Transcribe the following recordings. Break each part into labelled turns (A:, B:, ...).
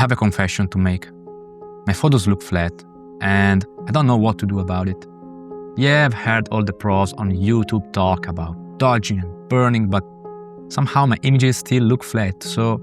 A: have a confession to make. My photos look flat, and I don't know what to do about it. Yeah, I've heard all the pros on YouTube talk about dodging and burning, but somehow my images still look flat, so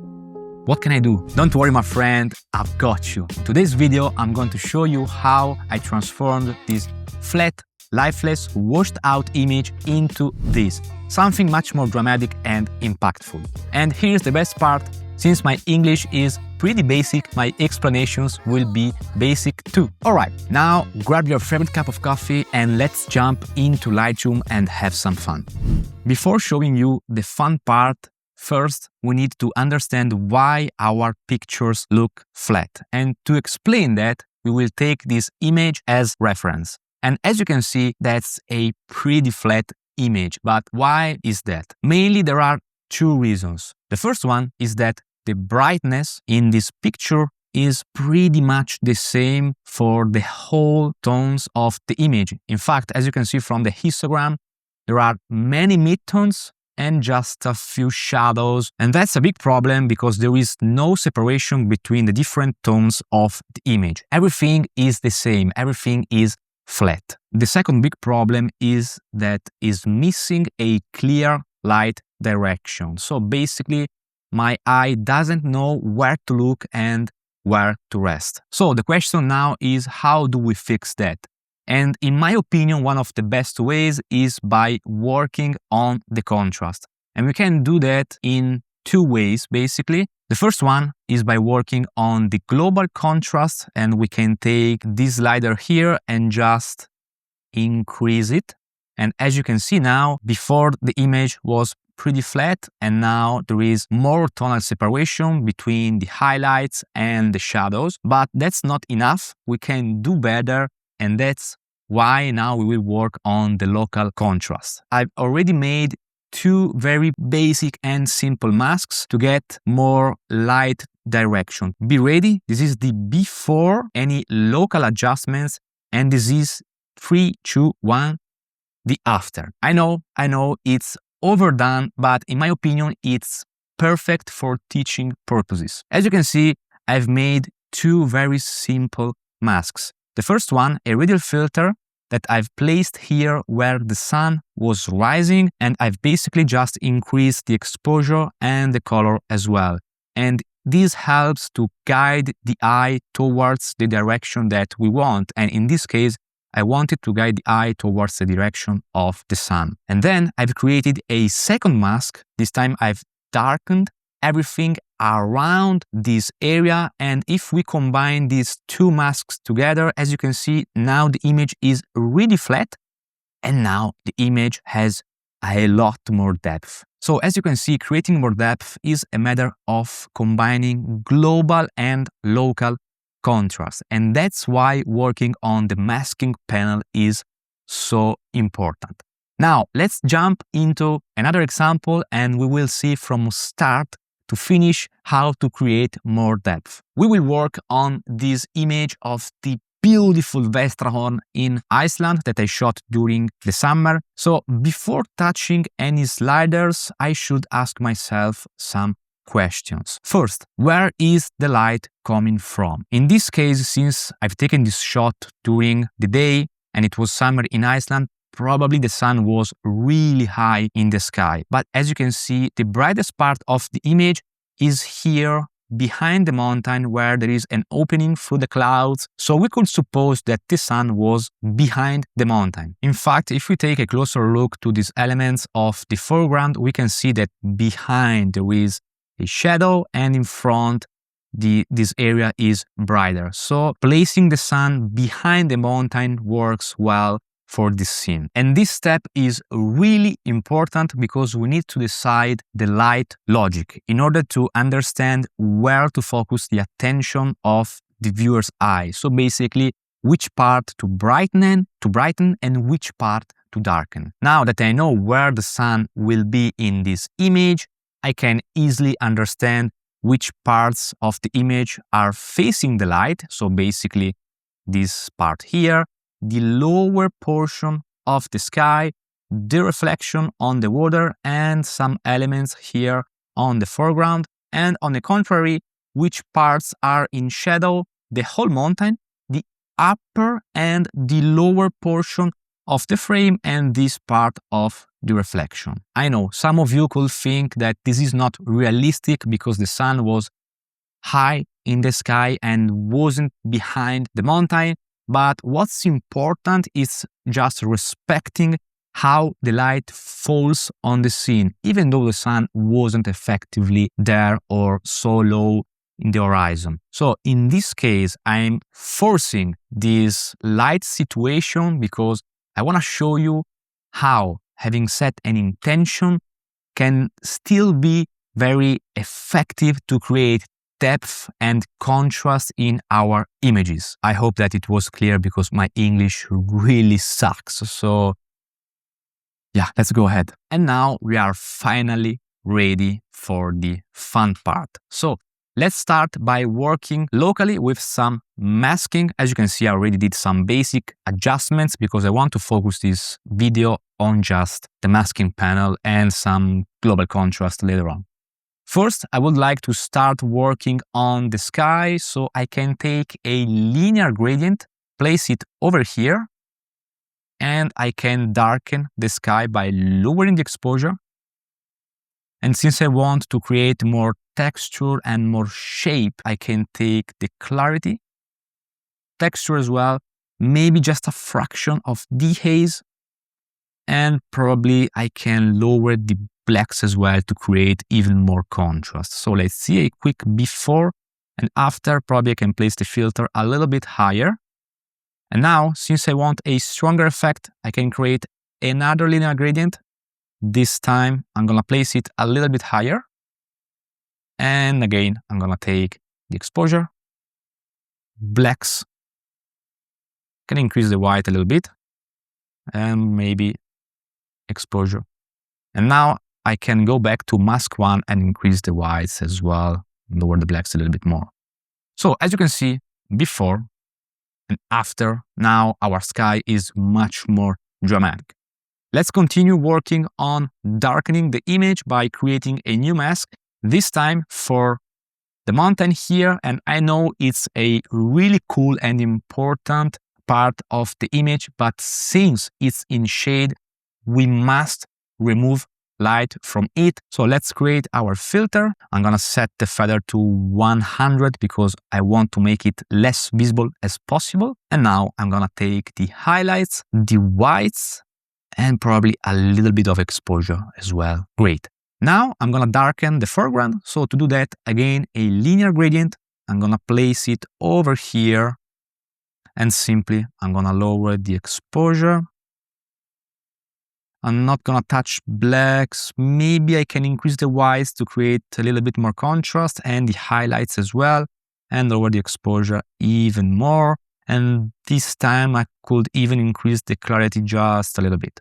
A: what can I do? Don't worry, my friend, I've got you. In today's video, I'm going to show you how I transformed this flat, lifeless, washed out image into this, something much more dramatic and impactful. And here's the best part. Since my English is pretty basic, my explanations will be basic too. Alright, now grab your favorite cup of coffee and let's jump into Lightroom and have some fun. Before showing you the fun part, first we need to understand why our pictures look flat. And to explain that, we will take this image as reference. And as you can see, that's a pretty flat image. But why is that? Mainly there are two reasons. The first one is that the brightness in this picture is pretty much the same for the whole tones of the image. In fact, as you can see from the histogram, there are many midtones and just a few shadows. And that's a big problem because there is no separation between the different tones of the image. Everything is the same. Everything is flat. The second big problem is that is missing a clear light direction. So basically, my eye doesn't know where to look and where to rest. So the question now is, how do we fix that? And in my opinion, one of the best ways is by working on the contrast. And we can do that in two ways, basically. The first one is by working on the global contrast, and we can take this slider here and just increase it. And as you can see now, before the image was pretty flat, and now there is more tonal separation between the highlights and the shadows. But that's not enough. We can do better, and that's why now we will work on the local contrast. I've already made two very basic and simple masks to get more light direction. Be ready. This is the before any local adjustments, and this is 3, 2, 1, the after. I know it's overdone, but in my opinion, it's perfect for teaching purposes. As you can see, I've made two very simple masks. The first one, a radial filter that I've placed here where the sun was rising, and I've basically just increased the exposure and the color as well. And this helps to guide the eye towards the direction that we want. And in this case, I wanted to guide the eye towards the direction of the sun. And then I've created a second mask. This time I've darkened everything around this area. And if we combine these two masks together, as you can see, now the image is really flat. And now the image has a lot more depth. So as you can see, creating more depth is a matter of combining global and local contrast. And that's why working on the masking panel is so important. Now, let's jump into another example and we will see from start to finish how to create more depth. We will work on this image of the beautiful Vestrahorn in Iceland that I shot during the summer. So before touching any sliders, I should ask myself some questions. First, where is the light coming from? In this case, since I've taken this shot during the day and it was summer in Iceland, probably the sun was really high in the sky. But as you can see, the brightest part of the image is here behind the mountain where there is an opening through the clouds. So we could suppose that the sun was behind the mountain. In fact, if we take a closer look to these elements of the foreground, we can see that behind there is a shadow and in front this area is brighter. So placing the sun behind the mountain works well for this scene. And this step is really important because we need to decide the light logic in order to understand where to focus the attention of the viewer's eye. So basically, which part to brighten and which part to darken. Now that I know where the sun will be in this image, I can easily understand which parts of the image are facing the light. So basically this part here, the lower portion of the sky, the reflection on the water and some elements here on the foreground. And on the contrary, which parts are in shadow, the whole mountain, the upper and the lower portion of the frame, and this part of the reflection. I know some of you could think that this is not realistic because the sun was high in the sky and wasn't behind the mountain, but what's important is just respecting how the light falls on the scene, even though the sun wasn't effectively there or so low in the horizon. So in this case, I'm forcing this light situation because I want to show you how having set an intention can still be very effective to create depth and contrast in our images. I hope that it was clear because my English really sucks. So yeah, let's go ahead. And now we are finally ready for the fun part. So let's start by working locally with some masking. As you can see, I already did some basic adjustments because I want to focus this video on just the masking panel and some global contrast later on. First, I would like to start working on the sky, so I can take a linear gradient, place it over here, and I can darken the sky by lowering the exposure. And since I want to create more texture and more shape, I can take the clarity, texture as well, maybe just a fraction of dehaze, and probably I can lower the blacks as well to create even more contrast. So let's see a quick before and after. Probably I can place the filter a little bit higher. And now, since I want a stronger effect, I can create another linear gradient. This time, I'm going to place it a little bit higher. And again, I'm going to take the exposure, blacks, can increase the white a little bit, and maybe exposure. And now I can go back to mask 1 and increase the whites as well, lower the blacks a little bit more. So as you can see, before and after, now our sky is much more dramatic. Let's continue working on darkening the image by creating a new mask, this time for the mountain here. And I know it's a really cool and important part of the image, but since it's in shade, we must remove light from it. So let's create our filter. I'm gonna set the feather to 100 because I want to make it less visible as possible. And now I'm gonna take the highlights, the whites, and probably a little bit of exposure as well. Great. Now I'm gonna darken the foreground. So to do that, again, a linear gradient. I'm gonna place it over here and simply I'm gonna lower the exposure. I'm not gonna touch blacks. Maybe I can increase the whites to create a little bit more contrast and the highlights as well, and lower the exposure even more. And this time I could even increase the clarity just a little bit.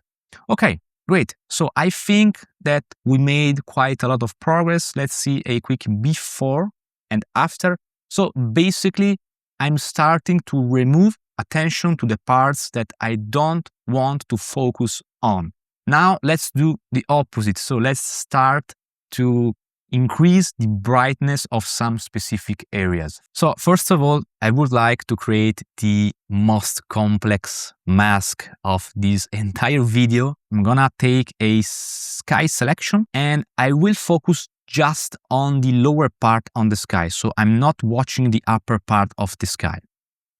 A: Okay, great. So I think that we made quite a lot of progress. Let's see a quick before and after. So basically, I'm starting to remove attention to the parts that I don't want to focus on. Now let's do the opposite. So let's start to increase the brightness of some specific areas. So first of all, I would like to create the most complex mask of this entire video. I'm gonna take a sky selection and I will focus just on the lower part on the sky. So I'm not watching the upper part of the sky.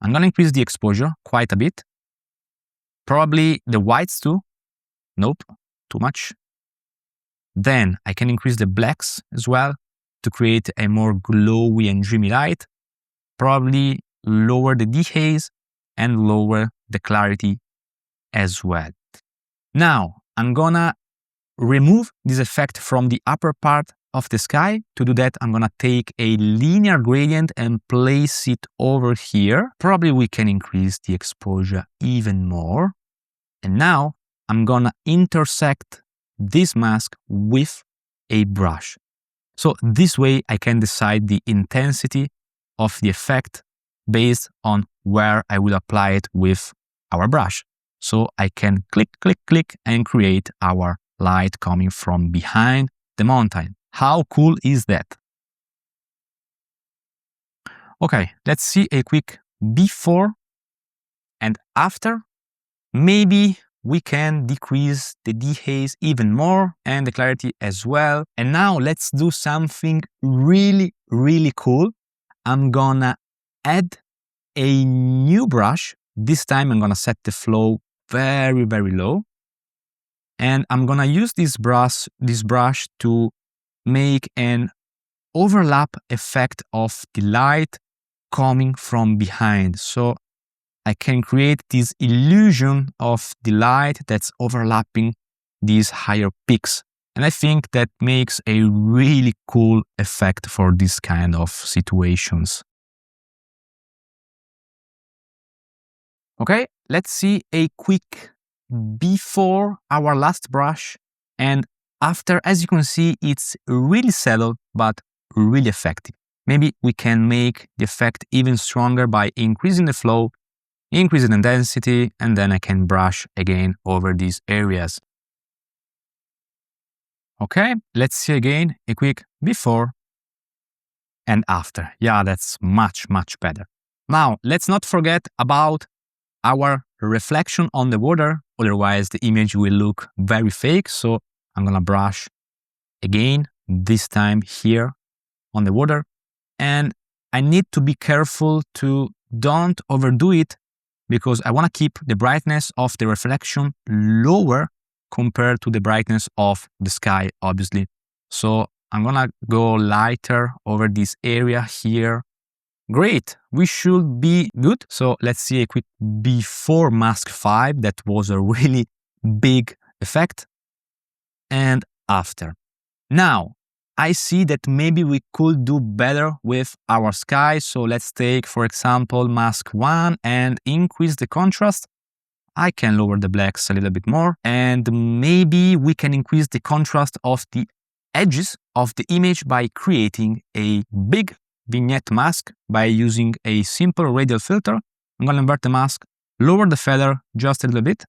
A: I'm gonna increase the exposure quite a bit. Probably the whites too. Nope, too much. Then I can increase the blacks as well to create a more glowy and dreamy light. Probably lower the dehaze and lower the clarity as well. Now I'm gonna remove this effect from the upper part of the sky. To do that, I'm gonna take a linear gradient and place it over here. Probably we can increase the exposure even more. And now I'm gonna intersect this mask with a brush. So this way I can decide the intensity of the effect based on where I will apply it with our brush. So I can click, click, click and create our light coming from behind the mountain. How cool is that? Okay, let's see a quick before and after. Maybe we can decrease the dehaze even more and the clarity as well. And now let's do something really, really cool. I'm gonna add a new brush. This time I'm gonna set the flow very, very low. And I'm gonna use this brush to make an overlap effect of the light coming from behind. So I can create this illusion of the light that's overlapping these higher peaks. And I think that makes a really cool effect for this kind of situations. Okay, let's see a quick before our last brush and after. As you can see, it's really subtle but really effective. Maybe we can make the effect even stronger by increasing the flow, increasing the density, and then I can brush again over these areas. Okay, let's see again a quick before and after. Yeah, that's much, much better. Now, let's not forget about our reflection on the water, otherwise the image will look very fake. So I'm gonna brush again, this time here on the water. And I need to be careful to don't overdo it because I wanna keep the brightness of the reflection lower compared to the brightness of the sky, obviously. So I'm gonna go lighter over this area here. Great, we should be good. So let's see a quick before mask 5. That was a really big effect. And after. Now, I see that maybe we could do better with our sky. So let's take, for example, mask 1 and increase the contrast. I can lower the blacks a little bit more. And maybe we can increase the contrast of the edges of the image by creating a big vignette mask by using a simple radial filter. I'm going to invert the mask, lower the feather just a little bit,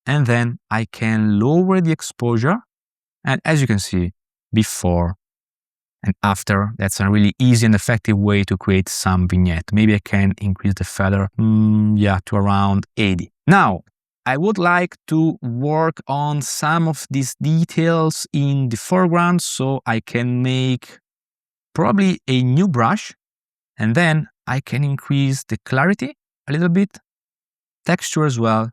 A: and then I can lower the exposure. And as you can see, before and after, that's a really easy and effective way to create some vignette. Maybe I can increase the feather, to around 80. Now, I would like to work on some of these details in the foreground, so I can make probably a new brush, and then I can increase the clarity a little bit, texture as well.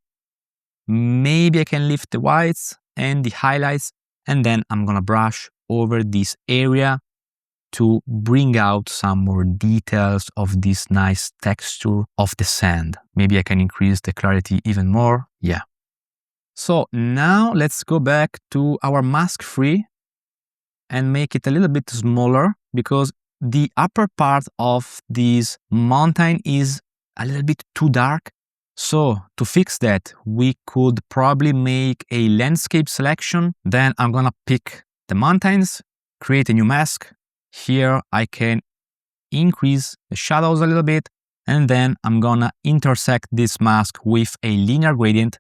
A: Maybe I can lift the whites and the highlights, and then I'm gonna brush over this area to bring out some more details of this nice texture of the sand. Maybe I can increase the clarity even more. Yeah. So now let's go back to our mask 3 and make it a little bit smaller because the upper part of this mountain is a little bit too dark. So to fix that, we could probably make a landscape selection. Then I'm gonna pick the mountains, create a new mask. Here I can increase the shadows a little bit, and then I'm gonna intersect this mask with a linear gradient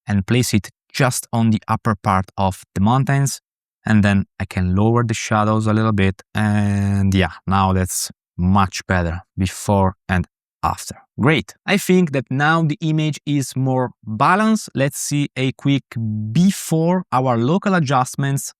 A: and place it just on the upper part of the mountains. And then I can lower the shadows a little bit. And yeah, now that's much better before and after. Great. I think that now the image is more balanced. Let's see a quick before our local adjustments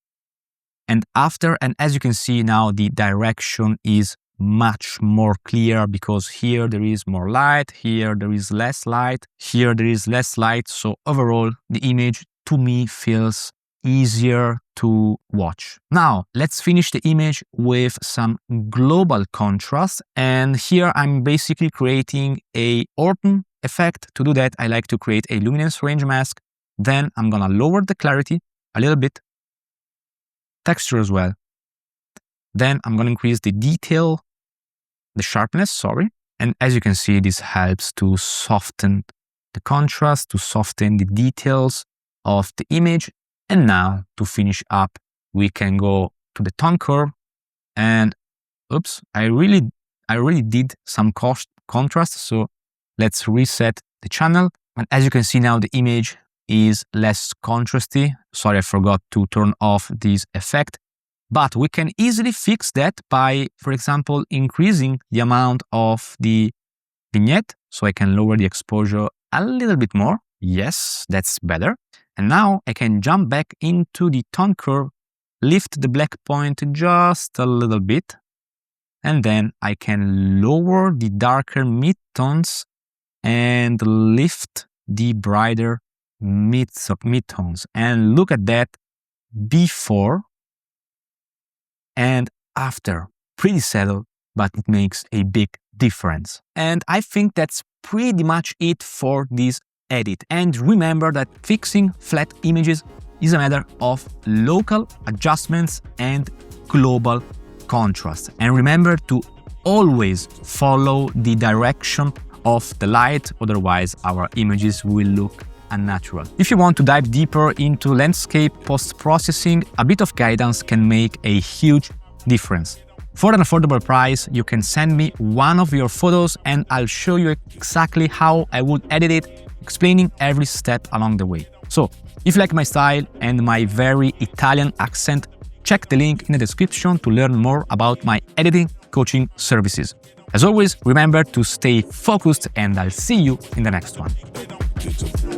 A: and after. And as you can see now, the direction is much more clear because here there is more light, here there is less light, here there is less light. So overall, the image to me feels easier to watch. Now, let's finish the image with some global contrast. And here I'm basically creating a Orton effect. To do that, I like to create a luminance range mask. Then I'm gonna lower the clarity a little bit, texture as well. Then I'm gonna increase the detail, the sharpness, sorry. And as you can see, this helps to soften the contrast, to soften the details of the image. And now to finish up, we can go to the tone curve and oops, I really did some contrast. So let's reset the channel. And as you can see now, the image is less contrasty. Sorry, I forgot to turn off this effect. But we can easily fix that by, for example, increasing the amount of the vignette. So I can lower the exposure a little bit more. Yes, that's better. And now I can jump back into the tone curve, lift the black point just a little bit, and then I can lower the darker midtones and lift the brighter midtones. And look at that before and after. Pretty subtle, but it makes a big difference. And I think that's pretty much it for this edit. And remember that fixing flat images is a matter of local adjustments and global contrast. And remember to always follow the direction of the light, otherwise our images will look unnatural. If you want to dive deeper into landscape post-processing, a bit of guidance can make a huge difference. For an affordable price, you can send me one of your photos and I'll show you exactly how I would edit it, explaining every step along the way. So, if you like my style and my very Italian accent, check the link in the description to learn more about my editing coaching services. As always, remember to stay focused and I'll see you in the next one.